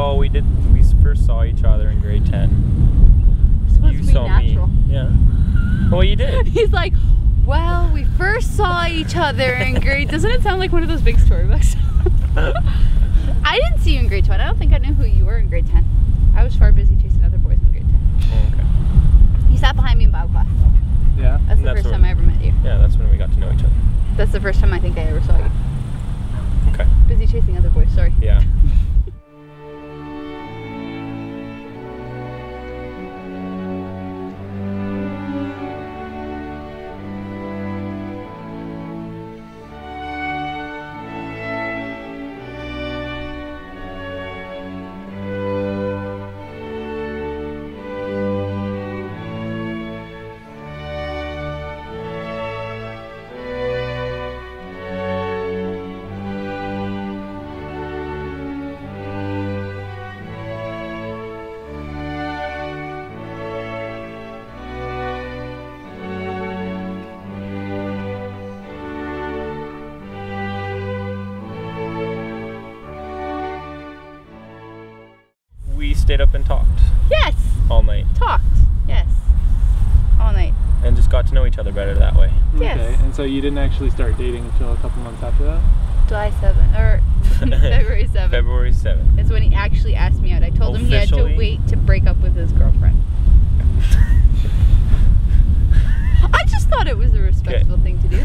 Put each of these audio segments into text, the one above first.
Well, we first saw each other in grade 10. It's supposed to be natural. Me. Yeah. Well, you did. He's like, well, we first saw each other in grade... Doesn't it sound like one of those big storybooks? I didn't see you in grade 10. I don't think I knew who you were in grade 10. I was far busy chasing other boys in grade 10. Oh, okay. You sat behind me in Bible class. Yeah. That's the first time I ever met you. Yeah, that's when we got to know each other. That's the first time I think I ever saw you. Okay. Busy chasing other boys, sorry. Yeah. We stayed up and talked. Yes! All night. Talked. Yes. All night. And just got to know each other better that way. Yes. Okay, and so you didn't actually start dating until a couple months after that? July 7th, or February 7th. February 7th. That's when he actually asked me out. I told him he had to Officially? wait to break up with his girlfriend. I just thought it was a respectful thing to do.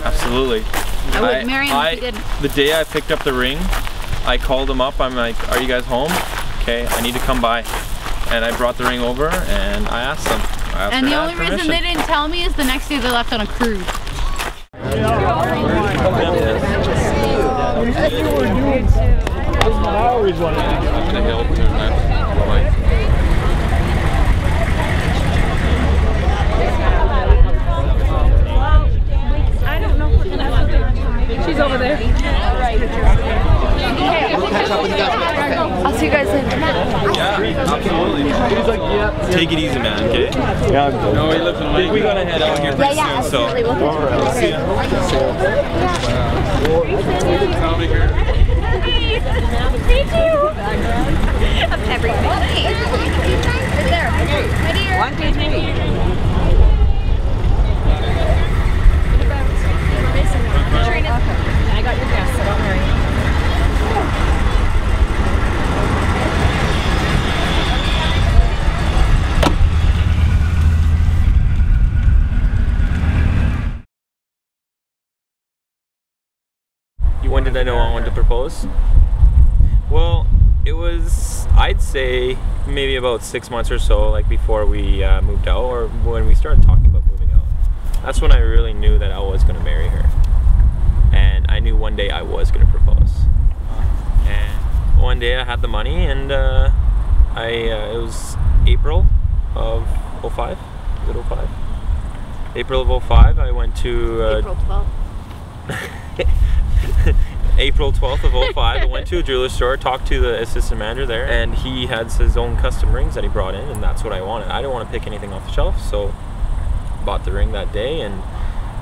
Absolutely. I would marry him if he didn't. The day I picked up the ring, I called him up. I'm like, are you guys home? Okay, I need to come by. And I brought the ring over and I asked them. And the only reason they didn't tell me is the next day they left on a cruise. I always wanted to get up the hill too. I don't know what she's over there. I'll see you guys later. Yeah, absolutely. He's like, yeah. Take it easy, man, okay? Yeah, I'm good. No, he lives in Lake. We gotta head out here pretty soon, so. We'll see you. Me too. Of everything. Right there. Okay. Right here. 1, 2, 3. I got your dress, so don't worry. When did I know I wanted to propose? Well, it was, I'd say, maybe about 6 months or so, like before we moved out, or when we started talking about moving out. That's when I really knew that I was going to marry her. And I knew one day I was going to propose. And one day I had the money, and it was April of 05. Is it 05? April of 05, I went to... April 12th. April 12th of 05, I went to a jeweler store, talked to the assistant manager there, and he had his own custom rings that he brought in, and that's what I wanted. I didn't want to pick anything off the shelf, so bought the ring that day and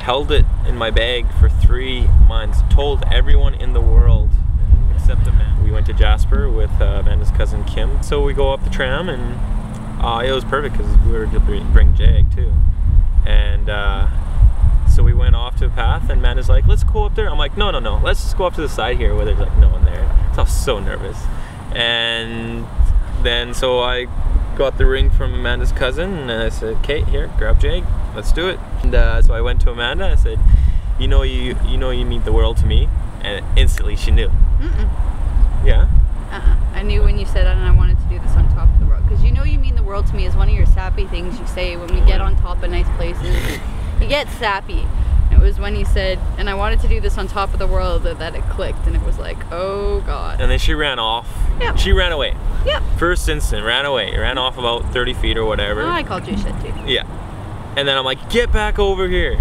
held it in my bag for 3 months. Told everyone in the world except Amanda. We went to Jasper with Amanda's cousin Kim, so we go up the tram, and it was perfect because we were to bring Jag too. And so we went off to a path, and Amanda's like, let's go up there. I'm like, no, let's just go up to the side here where there's like no one there. So I was so nervous. And then so I got the ring from Amanda's cousin, and I said, okay, here, grab Jag, let's do it. And so I went to Amanda, I said, you know you mean the world to me. And instantly she knew. Yeah? I knew when you said it, and I wanted to do this on top of the world. Because you know you mean the world to me is one of your sappy things you say when we get on top of nice places. You get sappy. It was when you said, and I wanted to do this on top of the world, that it clicked, and it was like, oh God. And then she ran off. Yep. She ran away. Yep. First instant, ran away. Ran off about 30 feet or whatever. Oh, I called you shit too. Yeah. And then I'm like, get back over here.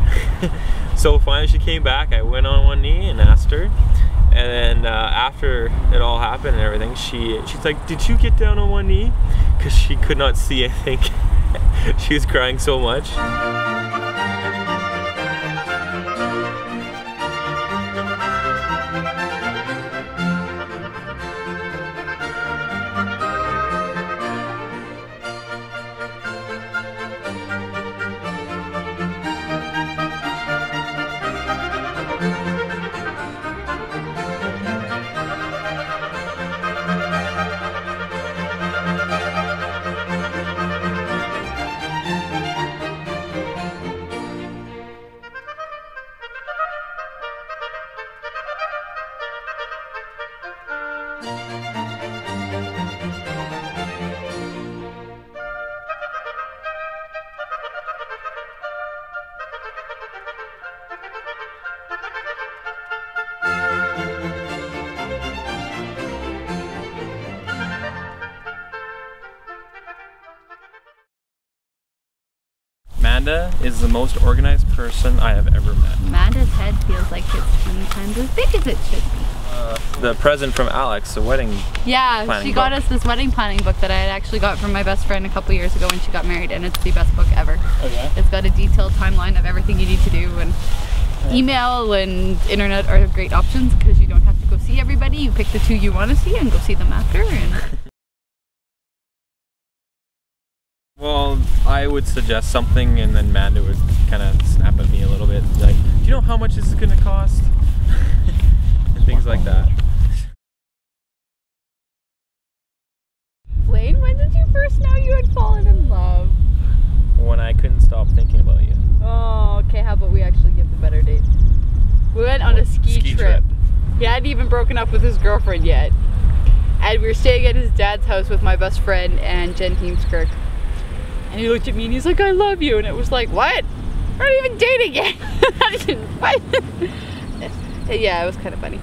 So finally she came back. I went on one knee and asked her. And then after it all happened and everything, she's like, did you get down on one knee? Because she could not see, I think. She was crying so much. Amanda is the most organized person I have ever met. Amanda's head feels like it's 20 times as big as it should be. The present from Alex, the wedding Yeah, she got us this wedding planning book that I had actually got from my best friend a couple years ago when she got married, and it's the best book ever. Okay. It's got a detailed timeline of everything you need to do, and email and internet are great options because you don't have to go see everybody. You pick the 2 you want to see and go see them after. And well, I would suggest something, and then Amanda would kind of snap at me a little bit, like, do you know how much this is going to cost? And things like that. Blaine, when did you first know you had fallen in love? When I couldn't stop thinking about you. Oh, okay, how about we actually give the better date? We went on a ski trip. He hadn't even broken up with his girlfriend yet. And we were staying at his dad's house with my best friend and Jen Heemskirk. And he looked at me and he's like, I love you. And it was like, what? We're not even dating yet. What? Yeah, it was kind of funny.